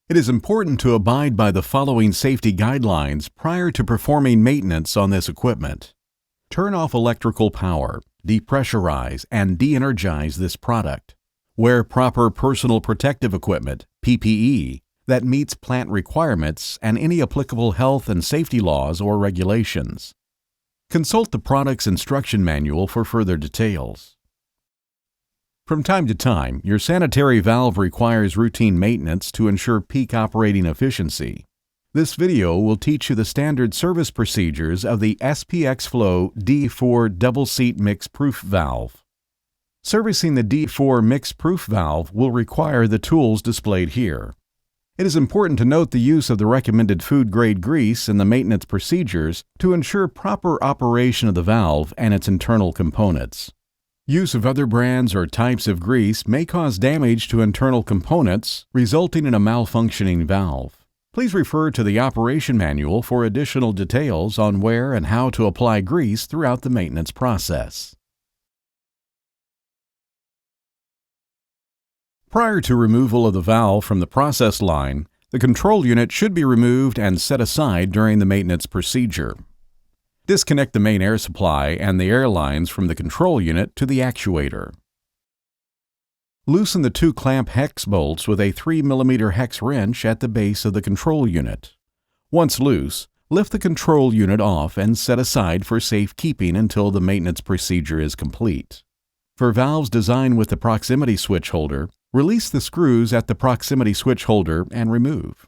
It is important to abide by the following safety guidelines prior to performing maintenance on this equipment. Turn off electrical power, depressurize, and de-energize this product. Wear proper personal protective equipment, PPE, that meets plant requirements and any applicable health and safety laws or regulations. Consult the product's instruction manual for further details. From time to time, your sanitary valve requires routine maintenance to ensure peak operating efficiency. This video will teach you the standard service procedures of the SPX Flow D4 double seat mix proof valve. Servicing the D4 mix proof valve will require the tools displayed here. It is important to note the use of the recommended food-grade grease in the maintenance procedures to ensure proper operation of the valve and its internal components. Use of other brands or types of grease may cause damage to internal components, resulting in a malfunctioning valve. Please refer to the operation manual for additional details on where and how to apply grease throughout the maintenance process. Prior to removal of the valve from the process line, the control unit should be removed and set aside during the maintenance procedure. Disconnect the main air supply and the air lines from the control unit to the actuator. Loosen the two clamp hex bolts with a 3 mm hex wrench at the base of the control unit. Once loose, lift the control unit off and set aside for safekeeping until the maintenance procedure is complete. For valves designed with the proximity switch holder, release the screws at the proximity switch holder and remove.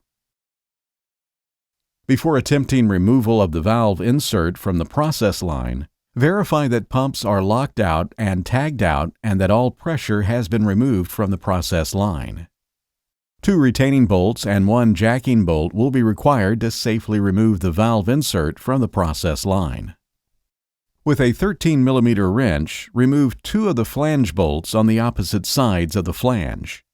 Before attempting removal of the valve insert from the process line, verify that pumps are locked out and tagged out and that all pressure has been removed from the process line. 2 retaining bolts and 1 jacking bolt will be required to safely remove the valve insert from the process line. With a 13 mm wrench, remove 2 of the flange bolts on the opposite sides of the flange.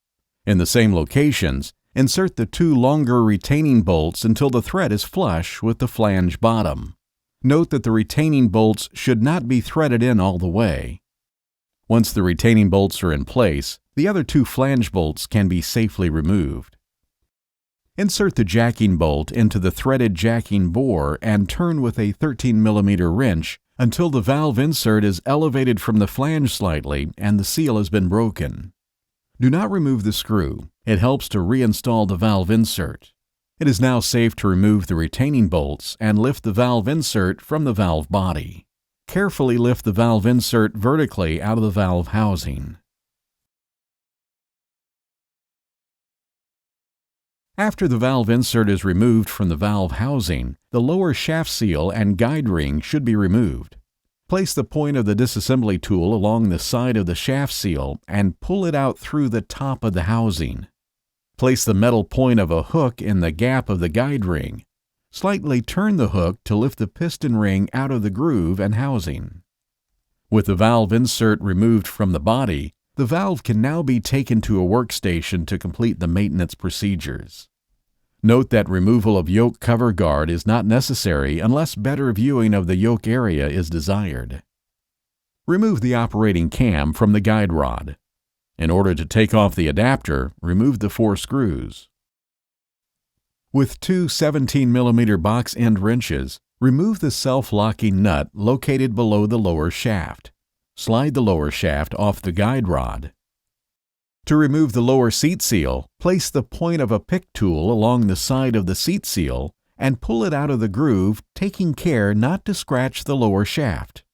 In the same locations, insert the 2 longer retaining bolts until the thread is flush with the flange bottom. Note that the retaining bolts should not be threaded in all the way. Once the retaining bolts are in place, the other 2 flange bolts can be safely removed. Insert the jacking bolt into the threaded jacking bore and turn with a 13 mm wrench until the valve insert is elevated from the flange slightly and the seal has been broken. Do not remove the screw. It helps to reinstall the valve insert. It is now safe to remove the retaining bolts and lift the valve insert from the valve body. Carefully lift the valve insert vertically out of the valve housing. After the valve insert is removed from the valve housing, the lower shaft seal and guide ring should be removed. Place the point of the disassembly tool along the side of the shaft seal and pull it out through the top of the housing. Place the metal point of a hook in the gap of the guide ring. Slightly turn the hook to lift the piston ring out of the groove and housing. With the valve insert removed from the body, the valve can now be taken to a workstation to complete the maintenance procedures. Note that removal of yoke cover guard is not necessary unless better viewing of the yoke area is desired. Remove the operating cam from the guide rod. In order to take off the adapter, remove the 4 screws. With 2 17 mm box end wrenches, remove the self-locking nut located below the lower shaft. Slide the lower shaft off the guide rod. To remove the lower seat seal, place the point of a pick tool along the side of the seat seal and pull it out of the groove, taking care not to scratch the lower shaft.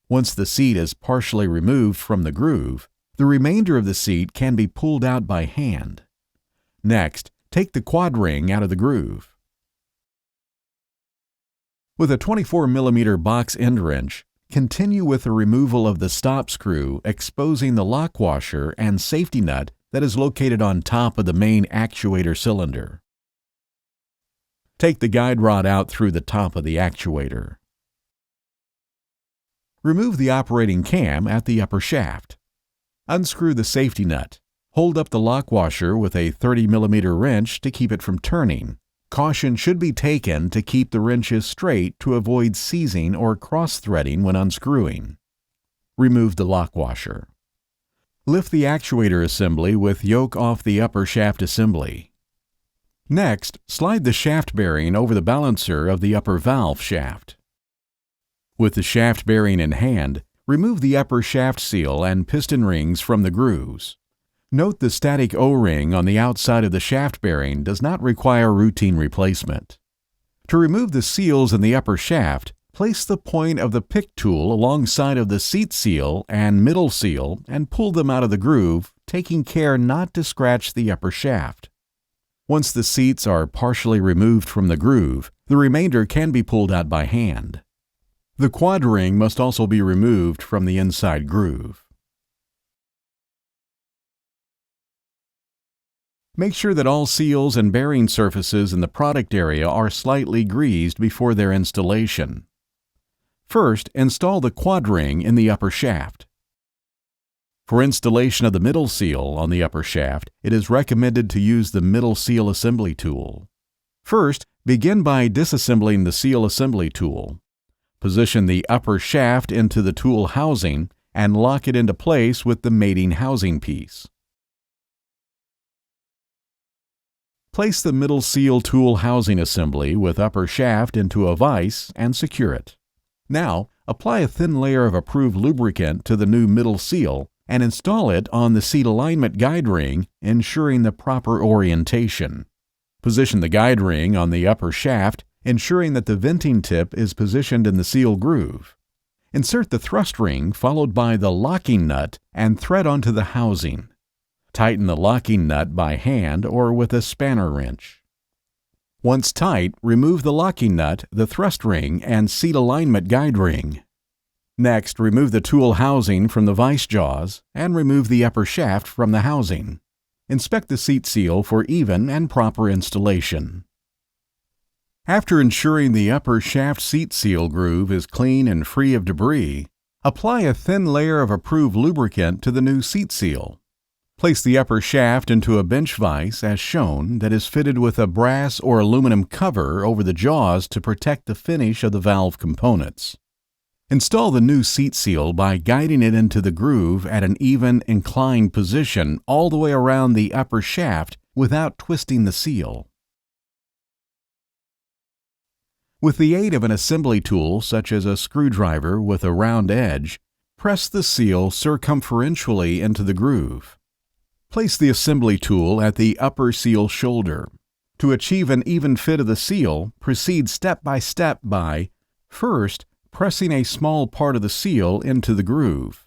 Once the seat is partially removed from the groove, the remainder of the seat can be pulled out by hand. Next, take the quad ring out of the groove. With a 24 mm box end wrench, continue with the removal of the stop screw, exposing the lock washer and safety nut that is located on top of the main actuator cylinder. Take the guide rod out through the top of the actuator. Remove the operating cam at the upper shaft. Unscrew the safety nut. Hold up the lock washer with a 30 mm wrench to keep it from turning. Caution should be taken to keep the wrenches straight to avoid seizing or cross-threading when unscrewing. Remove the lock washer. Lift the actuator assembly with yoke off the upper shaft assembly. Next, slide the shaft bearing over the balancer of the upper valve shaft. With the shaft bearing in hand, remove the upper shaft seal and piston rings from the grooves. Note the static O-ring on the outside of the shaft bearing does not require routine replacement. To remove the seals in the upper shaft, place the point of the pick tool alongside of the seat seal and middle seal and pull them out of the groove, taking care not to scratch the upper shaft. Once the seats are partially removed from the groove, the remainder can be pulled out by hand. The quad ring must also be removed from the inside groove. Make sure that all seals and bearing surfaces in the product area are slightly greased before their installation. First, install the quad ring in the upper shaft. For installation of the middle seal on the upper shaft, it is recommended to use the middle seal assembly tool. First, begin by disassembling the seal assembly tool. Position the upper shaft into the tool housing and lock it into place with the mating housing piece. Place the middle seal tool housing assembly with upper shaft into a vise and secure it. Now, apply a thin layer of approved lubricant to the new middle seal and install it on the seat alignment guide ring, ensuring the proper orientation. Position the guide ring on the upper shaft, ensuring that the venting tip is positioned in the seal groove. Insert the thrust ring followed by the locking nut and thread onto the housing. Tighten the locking nut by hand or with a spanner wrench. Once tight, remove the locking nut, the thrust ring, and seat alignment guide ring. Next, remove the tool housing from the vise jaws and remove the upper shaft from the housing. Inspect the seat seal for even and proper installation. After ensuring the upper shaft seat seal groove is clean and free of debris, apply a thin layer of approved lubricant to the new seat seal. Place the upper shaft into a bench vise as shown that is fitted with a brass or aluminum cover over the jaws to protect the finish of the valve components. Install the new seat seal by guiding it into the groove at an even, inclined position all the way around the upper shaft without twisting the seal. With the aid of an assembly tool such as a screwdriver with a round edge, press the seal circumferentially into the groove. Place the assembly tool at the upper seal shoulder. To achieve an even fit of the seal, proceed step by step by, first, pressing a small part of the seal into the groove.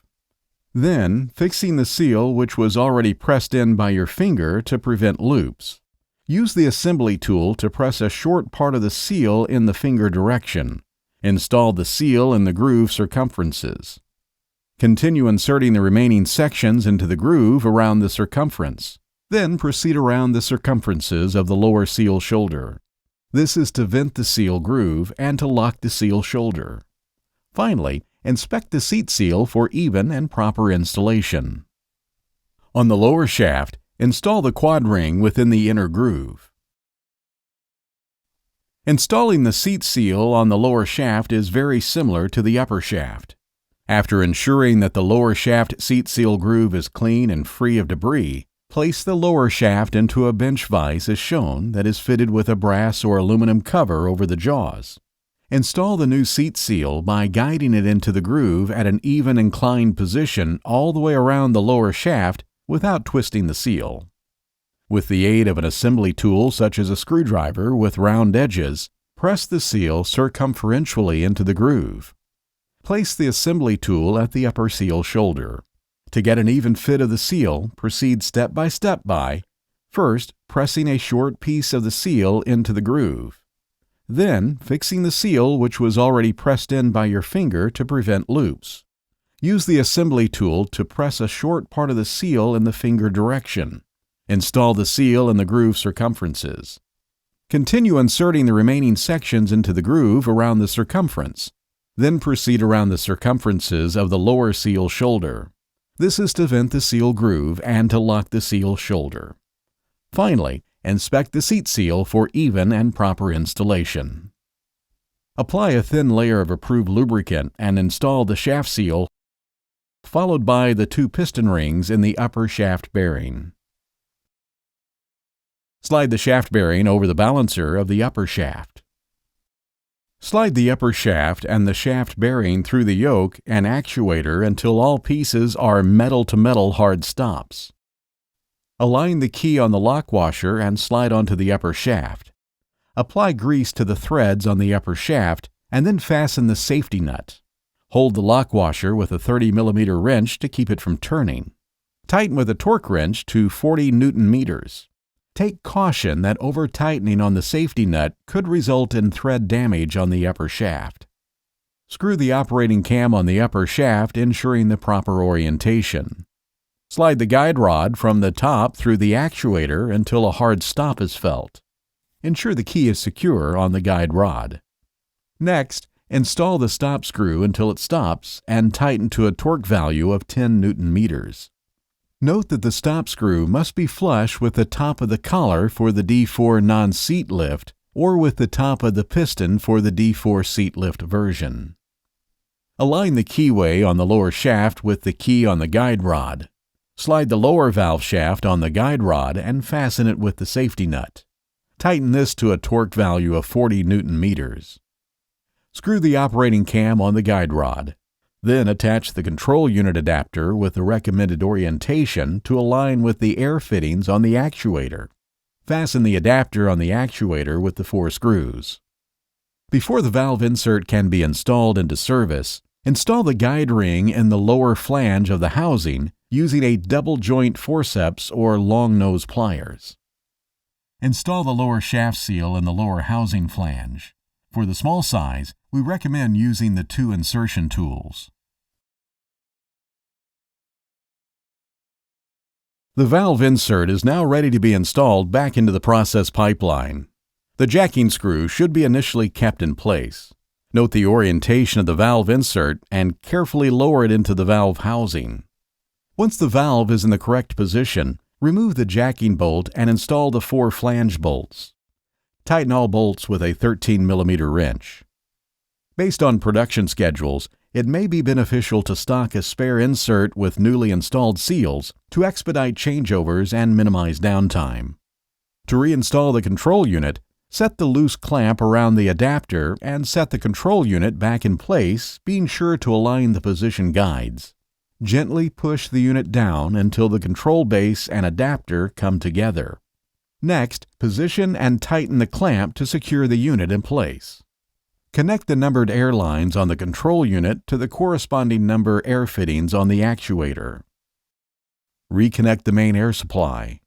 Then, fixing the seal which was already pressed in by your finger to prevent loops. Use the assembly tool to press a short part of the seal in the finger direction. Install the seal in the groove circumferences. Continue inserting the remaining sections into the groove around the circumference. Then proceed around the circumferences of the lower seal shoulder. This is to vent the seal groove and to lock the seal shoulder. Finally, inspect the seat seal for even and proper installation. On the lower shaft, install the quad ring within the inner groove. Installing the seat seal on the lower shaft is very similar to the upper shaft. After ensuring that the lower shaft seat seal groove is clean and free of debris, place the lower shaft into a bench vise as shown that is fitted with a brass or aluminum cover over the jaws. Install the new seat seal by guiding it into the groove at an even inclined position all the way around the lower shaft without twisting the seal. With the aid of an assembly tool such as a screwdriver with round edges, press the seal circumferentially into the groove. Place the assembly tool at the upper seal shoulder. To get an even fit of the seal, proceed step by step by, first, pressing a short piece of the seal into the groove. Then, fixing the seal which was already pressed in by your finger to prevent loops. Use the assembly tool to press a short part of the seal in the finger direction. Install the seal in the groove circumferences. Continue inserting the remaining sections into the groove around the circumference. Then proceed around the circumferences of the lower seal shoulder. This is to vent the seal groove and to lock the seal shoulder. Finally, inspect the seat seal for even and proper installation. Apply a thin layer of approved lubricant and install the shaft seal, followed by the two piston rings in the upper shaft bearing. Slide the shaft bearing over the balancer of the upper shaft. Slide the upper shaft and the shaft bearing through the yoke and actuator until all pieces are metal-to-metal hard stops. Align the key on the lock washer and slide onto the upper shaft. Apply grease to the threads on the upper shaft and then fasten the safety nut. Hold the lock washer with a 30mm wrench to keep it from turning. Tighten with a torque wrench to 40 Newton meters. Take caution that over-tightening on the safety nut could result in thread damage on the upper shaft. Screw the operating cam on the upper shaft, ensuring the proper orientation. Slide the guide rod from the top through the actuator until a hard stop is felt. Ensure the key is secure on the guide rod. Next, install the stop screw until it stops and tighten to a torque value of 10 Newton meters. Note that the stop screw must be flush with the top of the collar for the D4 non-seat lift or with the top of the piston for the D4 seat lift version. Align the keyway on the lower shaft with the key on the guide rod. Slide the lower valve shaft on the guide rod and fasten it with the safety nut. Tighten this to a torque value of 40 Newton meters. Screw the operating cam on the guide rod. Then attach the control unit adapter with the recommended orientation to align with the air fittings on the actuator. Fasten the adapter on the actuator with the 4 screws. Before the valve insert can be installed into service, install the guide ring in the lower flange of the housing using a double joint forceps or long nose pliers. Install the lower shaft seal in the lower housing flange. For the small size, we recommend using the 2 insertion tools. The valve insert is now ready to be installed back into the process pipeline. The jacking screw should be initially kept in place. Note the orientation of the valve insert and carefully lower it into the valve housing. Once the valve is in the correct position, remove the jacking bolt and install the 4 flange bolts. Tighten all bolts with a 13mm wrench. Based on production schedules, it may be beneficial to stock a spare insert with newly installed seals to expedite changeovers and minimize downtime. To reinstall the control unit, set the loose clamp around the adapter and set the control unit back in place, being sure to align the position guides. Gently push the unit down until the control base and adapter come together. Next, position and tighten the clamp to secure the unit in place. Connect the numbered air lines on the control unit to the corresponding number air fittings on the actuator. Reconnect the main air supply.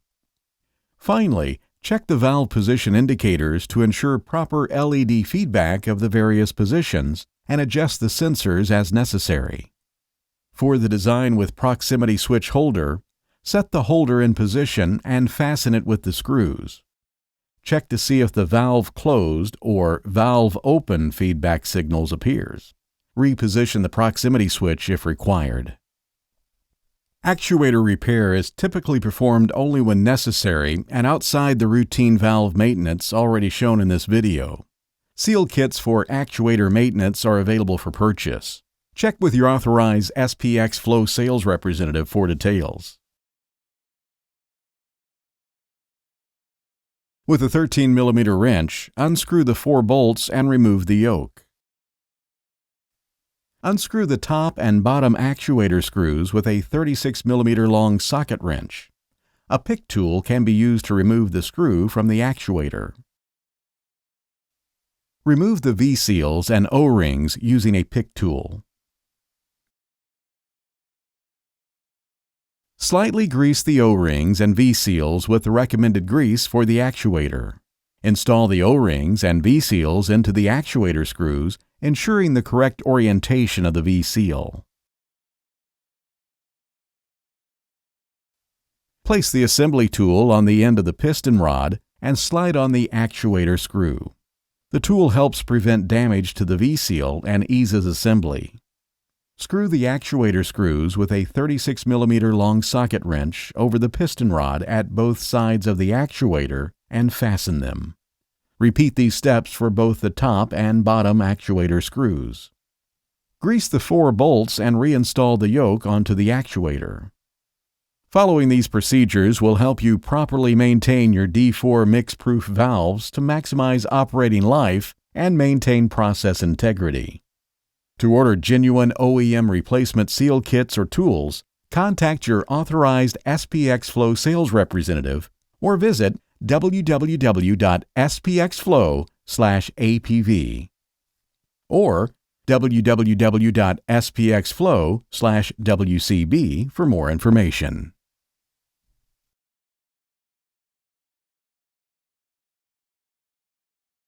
Finally, check the valve position indicators to ensure proper LED feedback of the various positions and adjust the sensors as necessary. For the design with proximity switch holder, set the holder in position and fasten it with the screws. Check to see if the valve closed or valve open feedback signals appears. Reposition the proximity switch if required. Actuator repair is typically performed only when necessary and outside the routine valve maintenance already shown in this video. Seal kits for actuator maintenance are available for purchase. Check with your authorized SPX Flow sales representative for details. With a 13mm wrench, unscrew the 4 bolts and remove the yoke. Unscrew the top and bottom actuator screws with a 36mm long socket wrench. A pick tool can be used to remove the screw from the actuator. Remove the V-seals and O-rings using a pick tool. Slightly grease the O-rings and V-seals with the recommended grease for the actuator. Install the O-rings and V-seals into the actuator screws, ensuring the correct orientation of the V-seal. Place the assembly tool on the end of the piston rod and slide on the actuator screw. The tool helps prevent damage to the V-seal and eases assembly. Screw the actuator screws with a 36mm long socket wrench over the piston rod at both sides of the actuator and fasten them. Repeat these steps for both the top and bottom actuator screws. Grease the 4 bolts and reinstall the yoke onto the actuator. Following these procedures will help you properly maintain your D4 mix-proof valves to maximize operating life and maintain process integrity. To order genuine OEM replacement seal kits or tools, contact your authorized SPX Flow sales representative or visit www.spxflow/APV or www.spxflow/WCB for more information.